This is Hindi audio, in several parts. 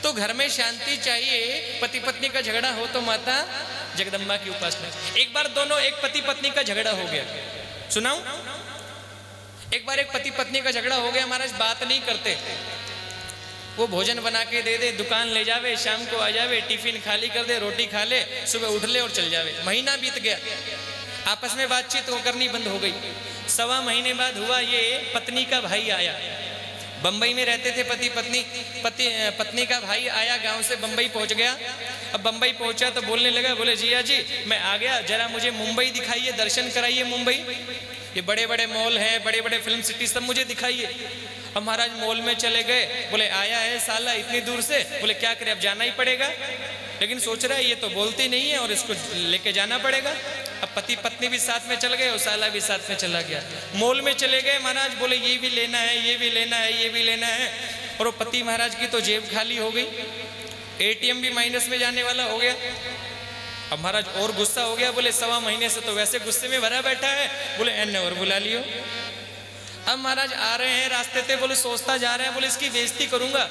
तो घर में शांति चाहिए, पति पत्नी का झगड़ा हो तो माता जगदम्बा की उपासना। एक बार दोनों एक पति पत्नी का झगड़ा हो गया, सुनाऊं? एक बार एक पति पत्नी का झगड़ा हो गया, महाराज बात नहीं करते। वो भोजन बना के दे दे, दुकान ले जावे, शाम को आ जावे, टिफिन खाली कर दे, रोटी खा ले, सुबह उठ ले और चल जावे। महीना बीत गया, आपस में बातचीत वो करनी बंद हो गई। सवा महीने बाद हुआ ये, पत्नी का भाई आया। बंबई में रहते थे पति पत्नी, पत्नी का भाई आया गांव से, बंबई पहुंच गया। अब बंबई पहुंचा तो बोलने लगा, बोले जिया जी मैं आ गया, जरा मुझे मुंबई दिखाइए, दर्शन कराइए मुंबई, ये बड़े बड़े मॉल हैं, बड़े बड़े फिल्म सिटी, सब मुझे दिखाइए। अब महाराज मॉल में चले गए, बोले आया है साला इतनी दूर से, बोले क्या करे अब जाना ही पड़ेगा, लेकिन सोच रहा है ये तो बोलती नहीं है और इसको लेके जाना पड़ेगा। अब पति पत्नी भी साथ में चल गए और साला भी साथ में चला गया। मॉल में चले गए महाराज, बोले ये भी लेना है, ये भी लेना है, ये भी लेना है, और वो पति महाराज की तो जेब खाली हो गई, एटीएम भी माइनस में जाने वाला हो गया। अब महाराज और गुस्सा हो गया, बोले सवा महीने से तो वैसे गुस्से में भरा बैठा है, बोले एने और बुला लियो। अब महाराज आ रहे हैं रास्ते पे, बोले सोचता जा रहे हैं, बोले इसकी बेइज्जती करूंगा,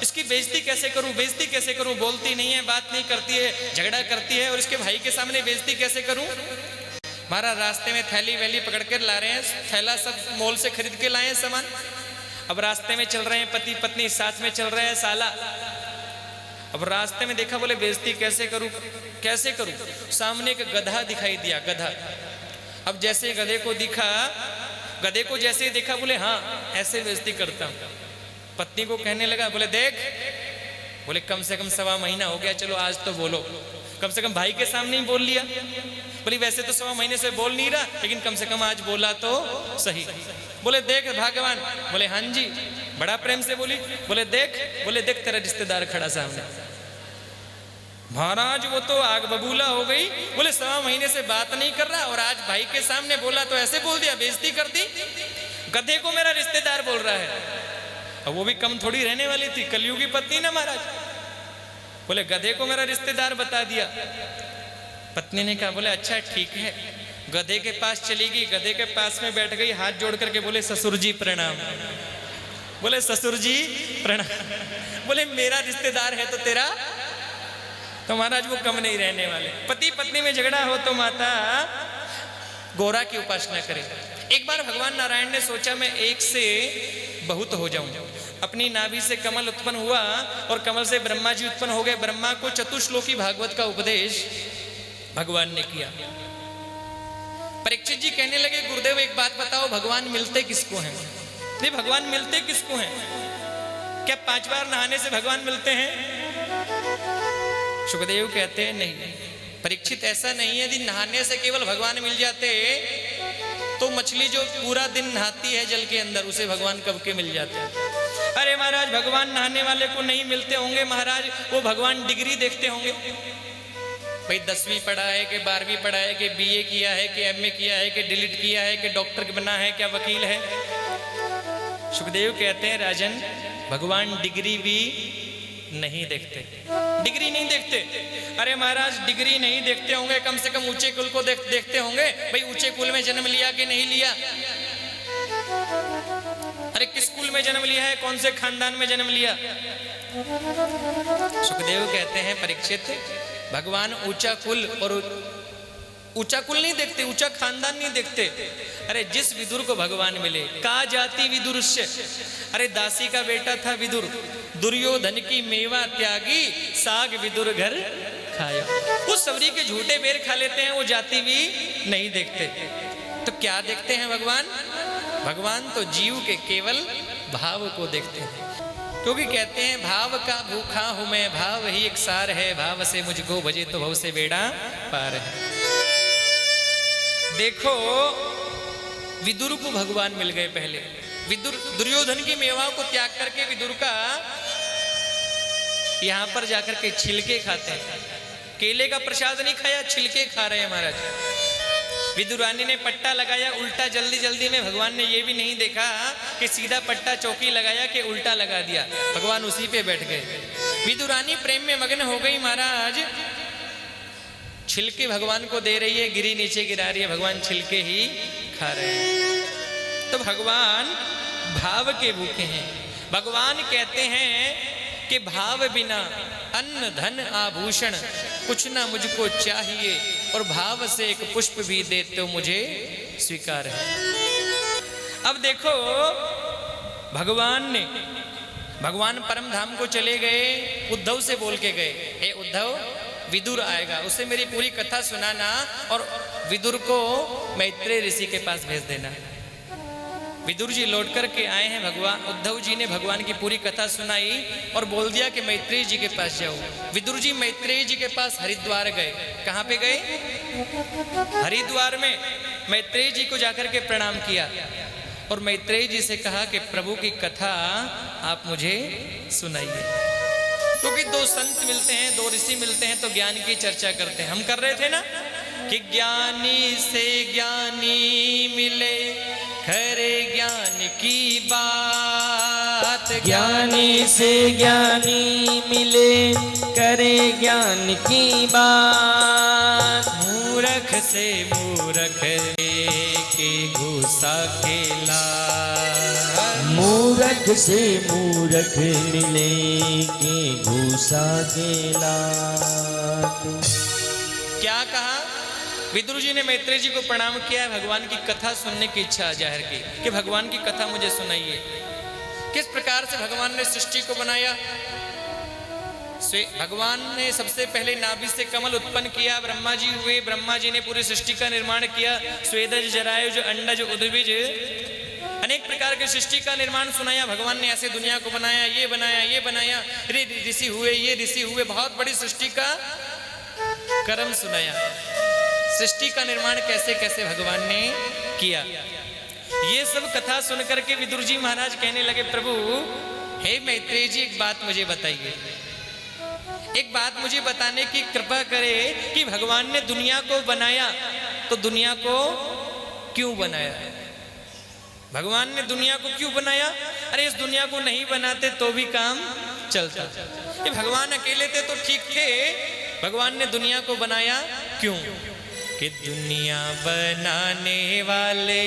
इसकी बेइज्जती कैसे करूं, बेइज्जती कैसे करूं, बोलती नहीं है, बात नहीं करती है, झगड़ा करती है, और इसके भाई के सामने बेइज्जती कैसे करूं। महाराज रास्ते में थैली वैली पकड़ कर ला रहे हैं, थैला सब मॉल से खरीद के लाए हैं सामान। अब रास्ते में चल रहे हैं, पति पत्नी साथ में चल रहे हैं, साला। अब रास्ते में देखा, बोले बेइज्जती कैसे करूं, कैसे करूं। सामने एक गधा दिखाई दिया, गधा। अब जैसे गधे को दिखा, गधे को जैसे ही देखा, बोले हाँ ऐसे बेइज्जती करता हूं। पत्नी को कहने लगा, बोले देख, बोले कम से कम सवा महीना हो गया, चलो आज तो बोलो, कम से कम भाई के सामने ही बोल लिया। बोली वैसे तो सवा महीने से बोल नहीं रहा, लेकिन कम से कम आज बोला तो सही। बोले देख भाग्यवान, बोले हाँ जी, बड़ा प्रेम से बोली, बोले देख तेरा रिश्तेदार खड़ा सामने। महाराज वो तो आग बबूला हो गई, बोले सवा महीने से बात नहीं कर रहा और आज भाई के सामने बोला तो ऐसे बोल दिया, बेइज्जती कर दी। गधे को मेरा रिश्तेदार बोल रहा है, अब वो भी कम थोड़ी रहने वाली थी, कलयुगी पत्नी ना महाराज। बोले गधे को मेरा रिश्तेदार बता दिया। पत्नी ने कहा, बोले अच्छा ठीक है। गधे के पास चली गई, गधे के पास में बैठ गई, हाथ जोड़ करके बोले ससुर जी प्रणाम, बोले ससुर जी प्रणाम। बोले मेरा रिश्तेदार है तो तेरा, तो महाराज वो कम नहीं रहने वाले। पति पत्नी में झगड़ा हो तो माता गोरा की उपासना करें। एक बार भगवान नारायण ने सोचा मैं एक से बहुत हो जाऊं। अपनी नाभि से कमल उत्पन्न हुआ और कमल से ब्रह्मा जी उत्पन्न हो गए। ब्रह्मा को चतुश्लोकी भागवत का उपदेश भगवान ने किया। परीक्षित जी कहने लगे, गुरुदेव एक बात बताओ, भगवान मिलते किसको हैं? नहीं, भगवान मिलते किसको हैं? क्या 5 बार नहाने से भगवान मिलते हैं? सुखदेव कहते हैं नहीं परीक्षित, ऐसा नहीं है। यदि नहाने से केवल भगवान मिल जाते तो मछली जो पूरा दिन नहाती है जल के अंदर, उसे भगवान कब के मिल जाते हैं। अरे महाराज भगवान नहाने वाले को नहीं मिलते होंगे महाराज, वो भगवान डिग्री देखते होंगे, भाई 10वीं पढ़ा है कि 12वीं पढ़ा है कि BA किया है कि MA किया है कि डिलीट किया है कि डॉक्टर बना है क्या वकील है। सुखदेव कहते हैं राजन, भगवान डिग्री भी नहीं देखते, डिग्री नहीं देखते। अरे महाराज डिग्री नहीं देखते होंगे, कम से कम ऊंचे कुल को देखते होंगे, भाई ऊंचे कुल में जन्म लिया कि नहीं लिया। अरे किस कुल में जन्म लिया है, कौन से खानदान में जन्म लिया। सुखदेव कहते हैं परीक्षित, भगवान ऊंचा कुल और ऊंचा कुल नहीं देखते, ऊंचा खानदान नहीं देखते। अरे जिस विदुर को भगवान मिले, का जाति विदुरस्य, अरे दासी का बेटा था विदुर, दुर्योधन की मेवा त्यागी, साग विदुर घर खाया। उस सबरी के झूठे बेर खा लेते हैं, वो जाति भी नहीं देखते। तो क्या देखते हैं भगवान? भगवान तो जीव के केवल भाव को देखते हैं, क्योंकि कहते हैं भाव का भूखा हूं मैं, भाव ही एक सार है, भाव से मुझको भजे तो भव से बेड़ा पार है। देखो विदुर को भगवान मिल गए पहले। विदुर दुर्योधन की मेवाओं को त्याग करके विदुर का यहां पर जाकर के छिलके खाते हैं। केले का प्रसाद नहीं खाया, छिलके खा रहे हैं महाराज। विदुरानी ने पट्टा लगाया उल्टा, जल्दी जल्दी में भगवान ने ये भी नहीं देखा कि सीधा पट्टा चौकी लगाया कि उल्टा लगा दिया, भगवान उसी पे बैठ गए। विदुरानी प्रेम में मग्न हो गई महाराज, छिलके भगवान को दे रही है, गिरी नीचे गिरा रही है, भगवान छिलके ही खा रहे हैं। तो भगवान भाव के भूखे हैं। भगवान कहते हैं कि भाव बिना अन्न धन आभूषण कुछ ना मुझको चाहिए, और भाव से एक पुष्प भी दे तो मुझे स्वीकार है। अब देखो भगवान परम धाम को चले गए, उद्धव से बोल के गए, हे उद्धव विदुर आएगा, उसे मेरी पूरी कथा सुनाना और विदुर को मैत्रेय ऋषि के पास भेज देना। विदुर जी लौट कर के आए हैं, भगवान उद्धव जी ने भगवान की पूरी कथा सुनाई और बोल दिया कि मैत्रेय जी के पास जाओ। विदुर जी मैत्रेय जी के पास हरिद्वार गए। कहाँ पे गए? हरिद्वार में मैत्रेय जी को जाकर के प्रणाम किया और मैत्रेय जी से कहा कि प्रभु की कथा आप मुझे सुनाइए। क्योंकि दो संत मिलते हैं, दो ऋषि मिलते हैं तो ज्ञान की चर्चा करते हैं। हम कर रहे थे ना कि ज्ञानी से ज्ञानी मिले खरे ज्ञान की बात, ज्ञानी से ज्ञानी मिले करे ज्ञान की बात, मूर्ख से मूर्ख के घुसा खेला, मूर्ख से मूर्ख मिले के घुसा खेला। क्या कहा? विदुर जी ने मैत्रेय जी को प्रणाम किया, भगवान की कथा सुनने की इच्छा जाहिर की कि भगवान की कथा मुझे सुनाइए। किस प्रकार से भगवान ने सृष्टि को बनाया? भगवान ने सबसे पहले नाभि से कमल उत्पन्न किया, ब्रह्मा जी हुए, ब्रह्मा जी ने पूरी सृष्टि का निर्माण किया, स्वेदज जरायुज अंडज उद्भिज अनेक प्रकार के सृष्टि का निर्माण सुनाया। भगवान ने ऐसे दुनिया को बनाया, ये बनाया, ये बनाया, ऋषि हुए, ये ऋषि हुए, बहुत बड़ी सृष्टि का कर्म सुनाया। सृष्टि का निर्माण कैसे कैसे भगवान ने किया, ये सब कथा सुनकर के विदुर जी महाराज कहने लगे, प्रभु हे मैत्रेय जी एक बात मुझे बताइए, एक बात मुझे बताने की कृपा करे कि भगवान ने दुनिया को बनाया तो दुनिया को क्यों बनाया? भगवान ने दुनिया को क्यों बनाया? अरे इस दुनिया को नहीं बनाते तो भी काम चलता। ये भगवान अकेले थे तो ठीक थे, भगवान ने दुनिया को बनाया क्यों? कि दुनिया बनाने वाले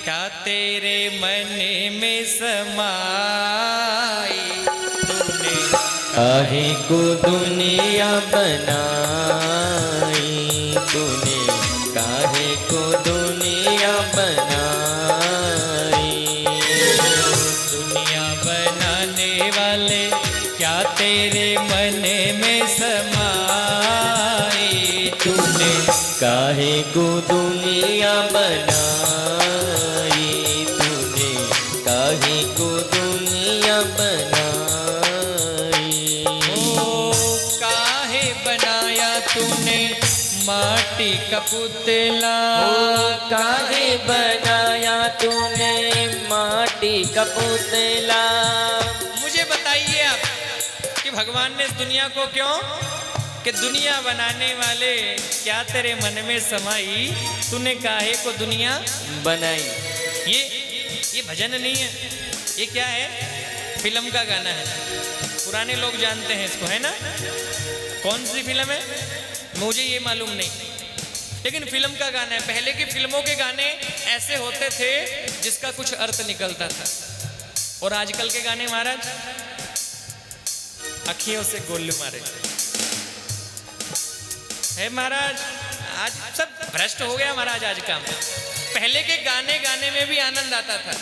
क्या तेरे मन में समाई, तूने काहे को दुनिया बनाई, तूने काहे को दुनिया बनाई। दुनिया बनाने वाले क्या तेरे मन में समाई, तूने काहे को दुनिया बनाई, तूने काहे को दुनिया बनाई। ओ काहे बनाया तूने माटी का पुतला, काहे बनाया तूने माटी का पुतला। मुझे बताइए आप कि भगवान ने इस दुनिया को क्यों, कि दुनिया बनाने वाले क्या तेरे मन में समाई, तूने काहे को दुनिया बनाई। ये भजन नहीं है, ये क्या है? फिल्म का गाना है। पुराने लोग जानते हैं इसको, है ना? कौन सी फिल्म है मुझे ये मालूम नहीं, लेकिन फिल्म का गाना है। पहले की फिल्मों के गाने ऐसे होते थे जिसका कुछ अर्थ निकलता था, और आजकल के गाने महाराज अखियों से गोलू मारे है महाराज। आज सब भ्रष्ट हो गया महाराज आज काम। पहले के गाने गाने में भी आनंद आता था।